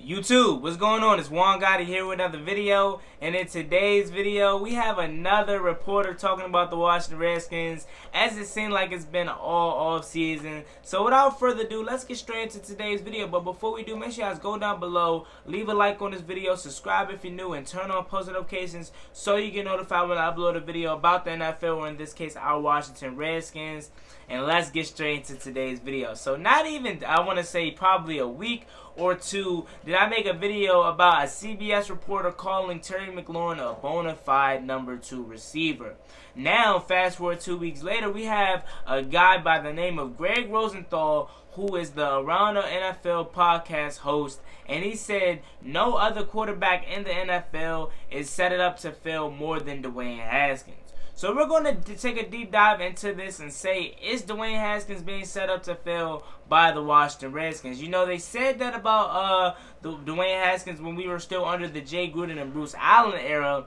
YouTube, what's going on? It's Juan Gotti here with another video, and in today's video, we have another reporter talking about the Washington Redskins, as it seemed like it's been all off season. So without further ado, let's get straight into today's video. But before we do, make sure you guys go down below, leave a like on this video, subscribe if you're new, and turn on post notifications so you get notified when I upload a video about the NFL, or in this case, our Washington Redskins. And let's get straight into today's video. So not even, I want to say probably a week or two, did I make a video about a CBS reporter calling Terry McLaurin a bona fide number 2 receiver. Now, fast forward 2 weeks later, we have a guy by the name of Gregg Rosenthal, who is the Around the NFL podcast host, and he said no other quarterback in the NFL is set it up to fail more than Dwayne Haskins. So we're going to take a deep dive into this and say, is Dwayne Haskins being set up to fail by the Washington Redskins? You know, they said that about Dwayne Haskins when we were still under the Jay Gruden and Bruce Allen era.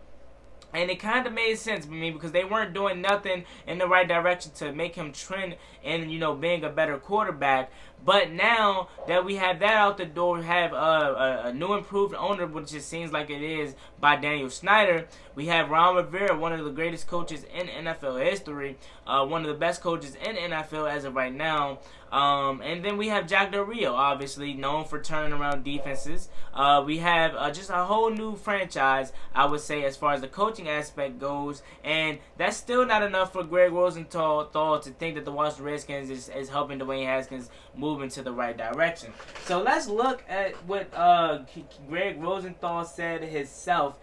And it kind of made sense to me because they weren't doing nothing in the right direction to make him trend in, you know, being a better quarterback. But now that we have that out the door, we have a new improved owner, which it seems like it is, by Daniel Snyder. We have Ron Rivera, one of the greatest coaches in NFL history, one of the best coaches in NFL as of right now. And then we have Jack Del Rio, obviously known for turning around defenses. We have just a whole new franchise, I would say, as far as the coaching aspect goes. And that's still not enough for Gregg Rosenthal to think that the Washington Redskins is helping Dwayne Haskins move into the right direction. So let's look at what Gregg Rosenthal said himself.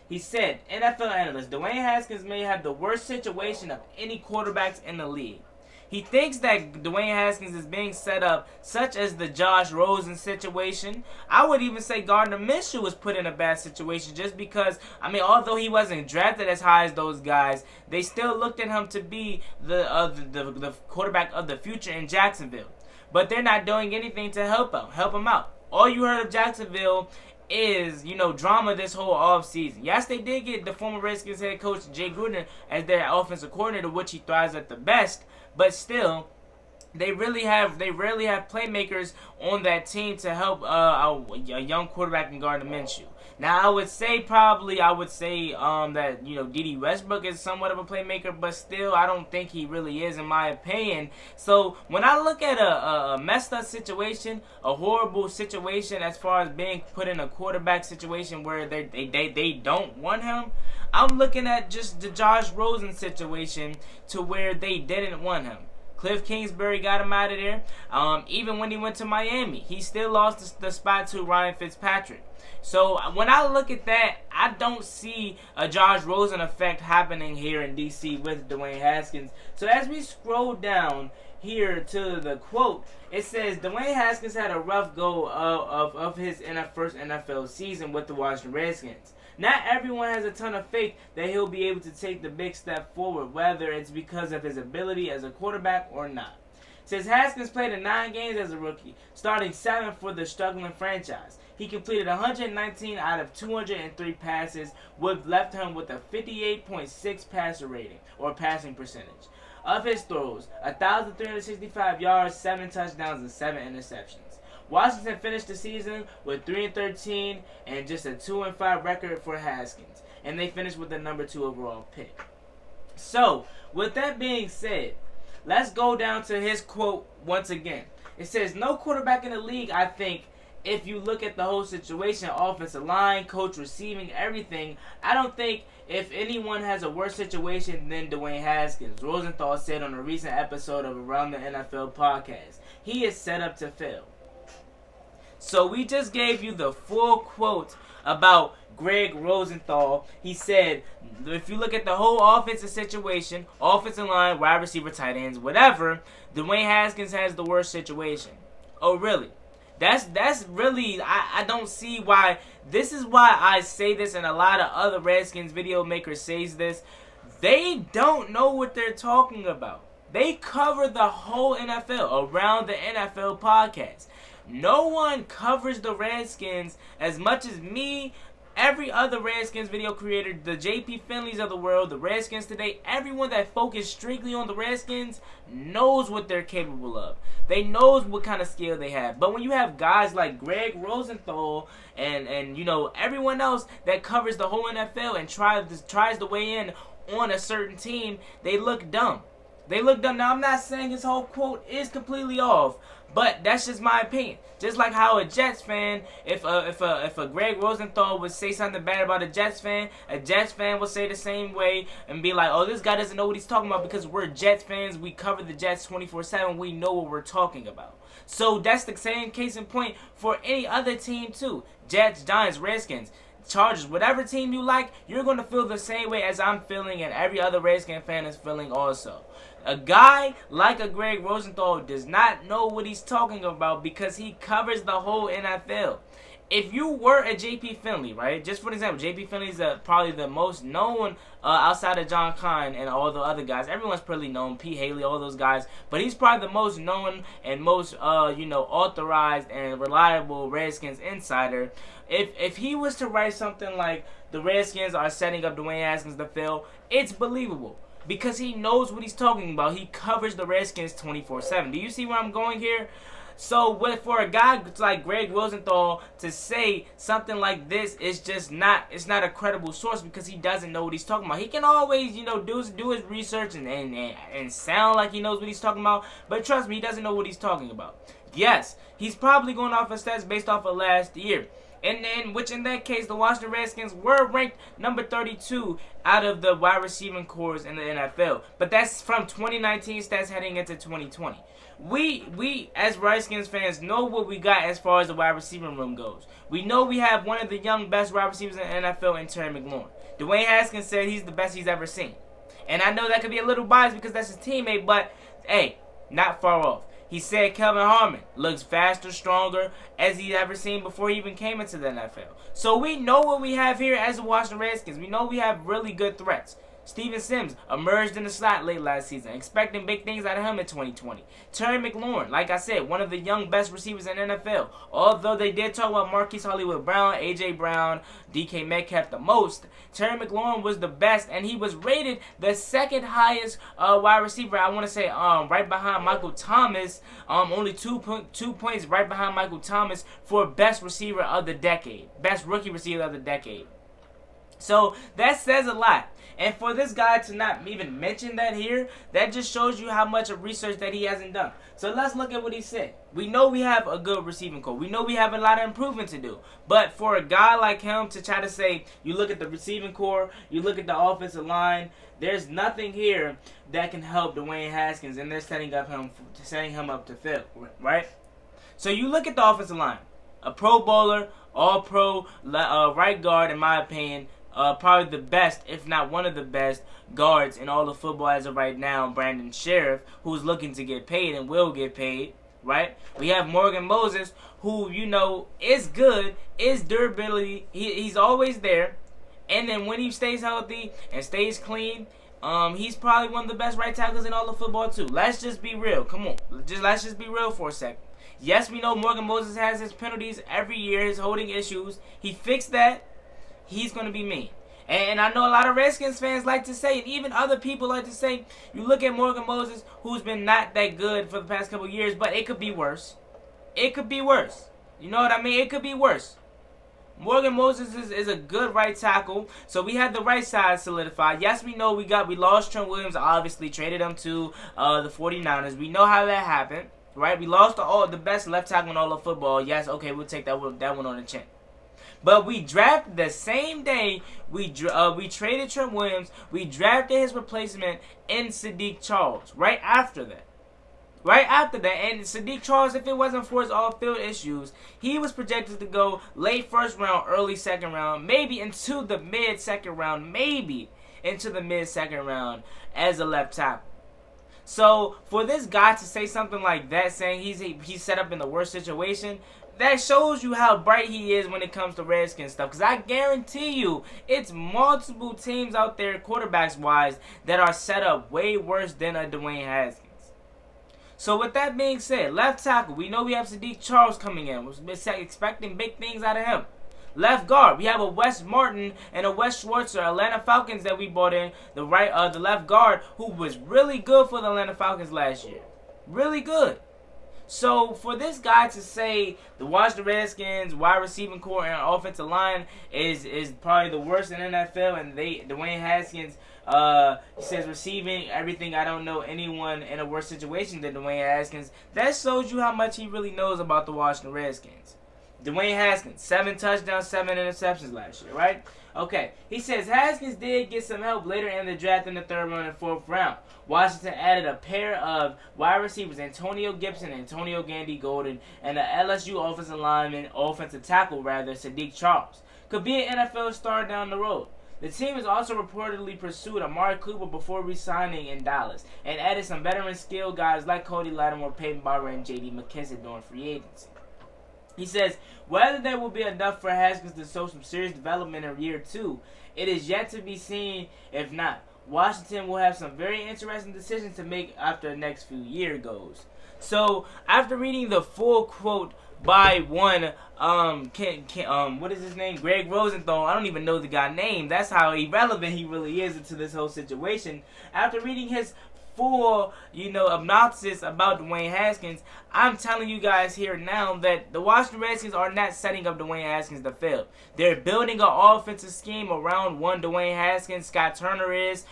He said, NFL analyst, Dwayne Haskins may have the worst situation of any quarterbacks in the league. He thinks that Dwayne Haskins is being set up, such as the Josh Rosen situation. I would even say Gardner Minshew was put in a bad situation just because, I mean, although he wasn't drafted as high as those guys, they still looked at him to be the quarterback of the future in Jacksonville. But they're not doing anything to help him out. All you heard of Jacksonville is, you know, drama this whole offseason. Yes, they did get the former Redskins head coach Jay Gruden as their offensive coordinator, which he thrives at the best. But still, they rarely have playmakers on that team to help a young quarterback in Gardner Minshew. Now, I would say that, you know, D.D. Westbrook is somewhat of a playmaker, but still, I don't think he really is, in my opinion. So, when I look at a messed up situation, a horrible situation as far as being put in a quarterback situation where they don't want him, I'm looking at just the Josh Rosen situation to where they didn't want him. Cliff Kingsbury got him out of there. Even when he went to Miami, he still lost the spot to Ryan Fitzpatrick. So when I look at that, I don't see a Josh Rosen effect happening here in D.C. with Dwayne Haskins. So as we scroll down here to the quote, it says, Dwayne Haskins had a rough go of his first NFL season with the Washington Redskins. Not everyone has a ton of faith that he'll be able to take the big step forward, whether it's because of his ability as a quarterback or not. It says Haskins played in 9 games as a rookie, starting 7 for the struggling franchise. He completed 119 out of 203 passes, which left him with a 58.6 passer rating, or passing percentage. Of his throws, 1,365 yards, 7 touchdowns, and 7 interceptions. Washington finished the season with 3-13 and just a 2-5 record for Haskins, and they finished with the number 2 overall pick. So, with that being said, let's go down to his quote once again. It says, no quarterback in the league, I think, if you look at the whole situation, offensive line, coach, receiving, everything, I don't think if anyone has a worse situation than Dwayne Haskins, Rosenthal said on a recent episode of Around the NFL podcast. He is set up to fail. So we just gave you the full quote about Gregg Rosenthal. He said, if you look at the whole offensive situation, offensive line, wide receiver, tight ends, whatever, Dwayne Haskins has the worst situation. Oh, really? That's really, I don't see why. This is why I say this, and a lot of other Redskins video makers says this. They don't know what they're talking about. They cover the whole NFL, Around the NFL podcast. No one covers the Redskins as much as me, Every other Redskins video creator, the JP Finleys of the world, the Redskins today, everyone that focused strictly on the Redskins knows what they're capable of. They knows what kind of skill they have. But when you have guys like Gregg, Rosenthal, and you know, everyone else that covers the whole NFL and tries to weigh in on a certain team, they look dumb. They look dumb. Now, I'm not saying his whole quote is completely off, but that's just my opinion. Just like how a Jets fan, if a Gregg Rosenthal would say something bad about a Jets fan would say the same way and be like, oh, this guy doesn't know what he's talking about because we're Jets fans. We cover the Jets 24/7. We know what we're talking about. So that's the same case in point for any other team too. Jets, Giants, Redskins, Chargers, whatever team you like, you're going to feel the same way as I'm feeling and every other Redskins fan is feeling also. A guy like a Gregg Rosenthal does not know what he's talking about because he covers the whole NFL. If you were a JP Finley, right, just for an example, JP Finley is probably the most known outside of John Kine and all the other guys. Everyone's pretty known, Pete Haley, all those guys, but he's probably the most known and most authorized and reliable Redskins insider. If he was to write something like the Redskins are setting up Dwayne Haskins to fail, it's believable. Because he knows what he's talking about. He covers the Redskins 24/7. Do you see where I'm going here? So for a guy like Gregg Rosenthal to say something like this, it's not a credible source because he doesn't know what he's talking about. He can always, do his research and sound like he knows what he's talking about, but trust me, he doesn't know what he's talking about. Yes, he's probably going off of stats based off of last year. Which in that case, the Washington Redskins were ranked number 32 out of the wide receiving corps in the NFL. But that's from 2019 stats heading into 2020. We as Redskins fans know what we got as far as the wide receiving room goes. We know we have one of the young best wide receivers in the NFL in Terry McLaurin. Dwayne Haskins said he's the best he's ever seen. And I know that could be a little biased because that's his teammate, but hey, not far off. He said Kelvin Harmon looks faster, stronger as he's ever seen before he even came into the NFL. So we know what we have here as the Washington Redskins. We know we have really good threats. Steven Sims emerged in the slot late last season, expecting big things out of him in 2020. Terry McLaurin, like I said, one of the young best receivers in NFL. Although they did talk about Marquise Hollywood-Brown, A.J. Brown, D.K. Metcalf the most, Terry McLaurin was the best, and he was rated the second highest wide receiver, I want to say, right behind Michael Thomas, only 2 points right behind Michael Thomas for best receiver of the decade, best rookie receiver of the decade. So that says a lot. And for this guy to not even mention that here, that just shows you how much of research that he hasn't done. So let's look at what he said. We know we have a good receiving core. We know we have a lot of improvement to do. But for a guy like him to try to say, you look at the receiving core, you look at the offensive line, there's nothing here that can help Dwayne Haskins, and they're setting him up to fail, right? So you look at the offensive line. A Pro Bowler, All-Pro right guard, in my opinion, probably the best, if not one of the best, guards in all of football as of right now, Brandon Sheriff, who's looking to get paid and will get paid, right? We have Morgan Moses, who, is good, is durability. He's always there. And then when he stays healthy and stays clean, he's probably one of the best right tackles in all of football too. Let's just be real. Come on. Let's just be real for a second. Yes, we know Morgan Moses has his penalties every year, his holding issues. He fixed that. He's going to be mean. And I know a lot of Redskins fans like to say, and even other people like to say, you look at Morgan Moses, who's been not that good for the past couple of years, but it could be worse. It could be worse. You know what I mean? It could be worse. Morgan Moses is a good right tackle, so we have the right side solidified. Yes, we know we lost Trent Williams, obviously, traded him to the 49ers. We know how that happened, right? We lost the best left tackle in all of football. Yes, okay, we'll take that one on the chin. But we drafted the same day we traded Trent Williams. We drafted his replacement in Sadiq Charles right after that. And Sadiq Charles, if it wasn't for his off-field issues, he was projected to go late first round, early second round, maybe into the mid-second round, as a left tackle. So for this guy to say something like that, saying he's set up in the worst situation, that shows you how bright he is when it comes to Redskins stuff. Because I guarantee you, it's multiple teams out there, quarterbacks-wise, that are set up way worse than a Dwayne Haskins. So with that being said, left tackle, we know we have Sadiq Charles coming in. We're expecting big things out of him. Left guard, we have a Wes Martin and a Wes Schwartzer, Atlanta Falcons that we bought in. The left guard, who was really good for the Atlanta Falcons last year. Really good. So for this guy to say the Washington Redskins wide receiving core and offensive line is probably the worst in NFL, and Dwayne Haskins he says receiving everything, I don't know anyone in a worse situation than Dwayne Haskins. That shows you how much he really knows about the Washington Redskins. Dwayne Haskins, 7 touchdowns, 7 interceptions last year, right? Okay, he says Haskins did get some help later in the draft in the 3rd round and 4th round. Washington added a pair of wide receivers, Antonio Gibson and Antonio Gandy Golden, and the LSU offensive tackle, Sadiq Charles. Could be an NFL star down the road. The team has also reportedly pursued Amari Cooper before re-signing in Dallas, and added some veteran skill guys like Cody Lattimore, Peyton Barber, and J.D. McKissick during free agency. He says, whether there will be enough for Haskins to show some serious development in year 2, it is yet to be seen. If not, Washington will have some very interesting decisions to make after the next few years goes. So, after reading the full quote by one, what is his name? Gregg Rosenthal. I don't even know the guy's name. That's how irrelevant he really is into this whole situation. After reading his full, obnoxious about Dwayne Haskins, I'm telling you guys here now that the Washington Redskins are not setting up Dwayne Haskins to fail. They're building an offensive scheme around one Dwayne Haskins. Scott Turner is.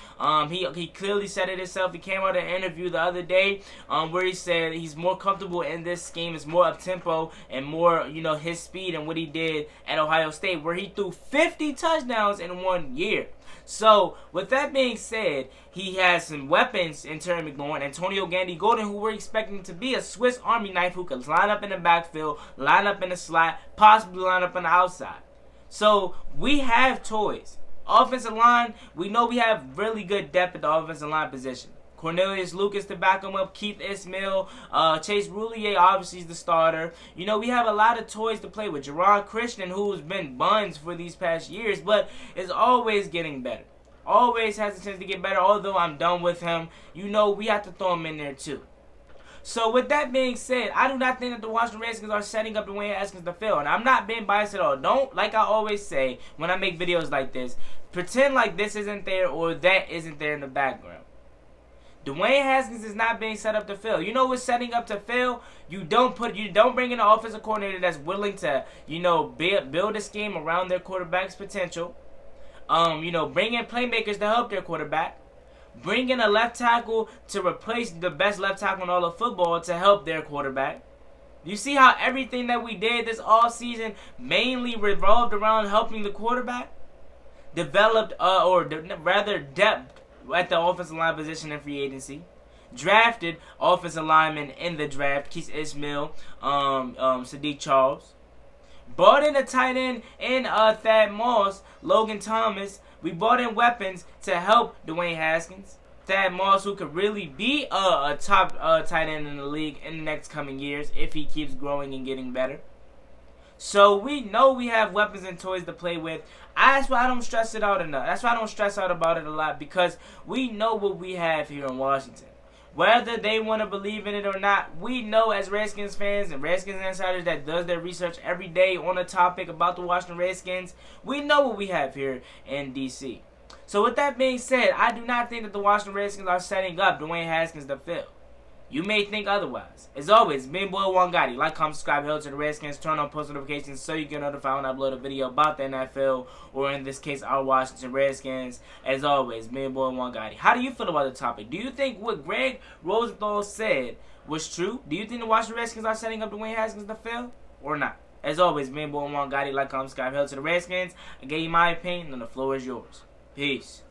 He clearly said it himself. He came out in an interview the other day where he said he's more comfortable in this scheme. It's more up-tempo and more, his speed and what he did at Ohio State, where he threw 50 touchdowns in 1 year. So, with that being said, he has some weapons in Terry McLaurin, Antonio Gandy Golden, who we're expecting to be a Swiss Army knife who can line up in the backfield, line up in the slot, possibly line up on the outside. So, we have toys. Offensive line, we know we have really good depth at the offensive line position. Cornelius Lucas to back him up, Keith Ismail, Chase Roulier obviously is the starter. We have a lot of toys to play with. Jerron Christian, who's been buns for these past years, but is always getting better. Always has a chance to get better, although I'm done with him. We have to throw him in there too. So with that being said, I do not think that the Washington Redskins are setting up Dwayne Haskins to fail. And I'm not being biased at all. Don't, like I always say when I make videos like this, pretend like this isn't there or that isn't there in the background. Dwayne Haskins is not being set up to fail. You know what's setting up to fail? You don't bring in an offensive coordinator that's willing to, build a scheme around their quarterback's potential. Bring in playmakers to help their quarterback. Bring in a left tackle to replace the best left tackle in all of football to help their quarterback. You see how everything that we did this offseason mainly revolved around helping the quarterback? Developed, depth at the offensive line position in free agency. Drafted offensive linemen in the draft, Keith Ismail, Sadiq Charles. Bought in a tight end in Thad Moss, Logan Thomas. We bought in weapons to help Dwayne Haskins. Thad Moss, who could really be a top tight end in the league in the next coming years if he keeps growing and getting better. So we know we have weapons and toys to play with. That's why I don't stress it out enough. That's why I don't stress out about it a lot, because we know what we have here in Washington. Whether they want to believe in it or not, we know as Redskins fans and Redskins insiders that does their research every day on a topic about the Washington Redskins, we know what we have here in D.C. So with that being said, I do not think that the Washington Redskins are setting up Dwayne Haskins to fail. You may think otherwise. As always, me and boy One Gotti. Like, comment, subscribe, help to the Redskins. Turn on post notifications so you get notified when I upload a video about the NFL, or in this case, our Washington Redskins. As always, me and boy One Gotti. How do you feel about the topic? Do you think what Gregg Rosenthal said was true? Do you think the Washington Redskins are setting up Dwayne Haskins to fail, or not? As always, me and boy One Gotti. Like, comment, subscribe, help to the Redskins. I gave you my opinion, and the floor is yours. Peace.